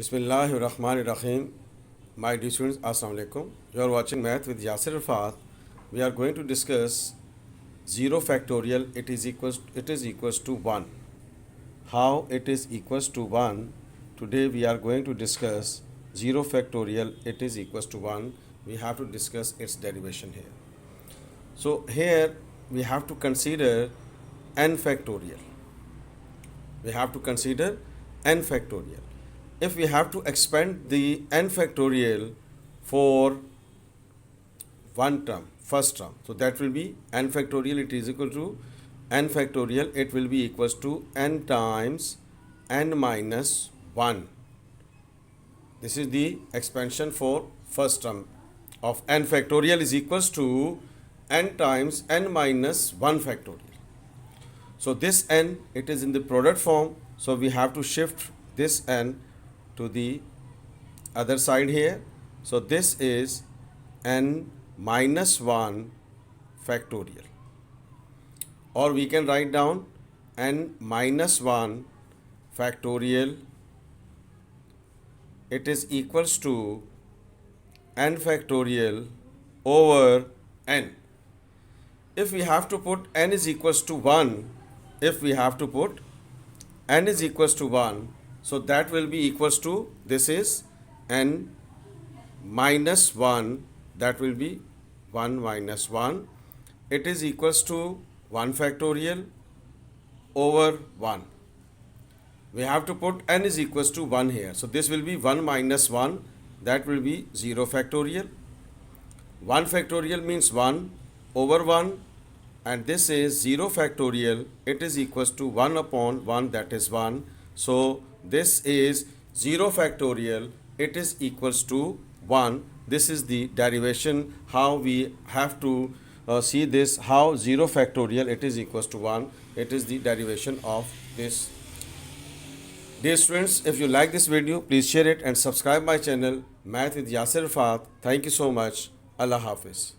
Bismillahirrahmanirrahim. My dear students, Assalamu alaikum. You are watching Math with Yasir Rafat. We are going to discuss 0 factorial. It is equals to 1. How it is equals to 1? Today we are going to discuss 0 factorial. It is equals to 1. We have to discuss its derivation here. So here we have to consider n factorial. We have to consider n factorial. If we have to expand the n factorial for one term, first term, so that will be n factorial, it is equal to n factorial, it will be equals to n times n minus 1. This is the expansion for first term of n factorial is equals to n times n minus 1 factorial. So this n, it is in the product form, so we have to shift this n to the other side here. So this is n minus 1 factorial, or we can write down n minus 1 factorial, it is equals to n factorial over n. If we have to put n is equals to 1, if we have to put n is equals to 1, so that will be equals to, this is n minus 1, that will be 1 minus 1. It is equals to 1 factorial over 1. We have to put n is equals to 1 here. So this will be 1 minus 1, that will be 0 factorial. 1 factorial means 1 over 1, and this is 0 factorial, it is equals to 1 upon 1, that is 1. So this is 0 factorial, it is equals to 1. This is the derivation, how we have to see this, how 0 factorial, it is equals to 1. It is the derivation of this. Dear students, if you like this video, please share it and subscribe my channel Math with Yasir Rafat. Thank you so much. Allah Hafiz.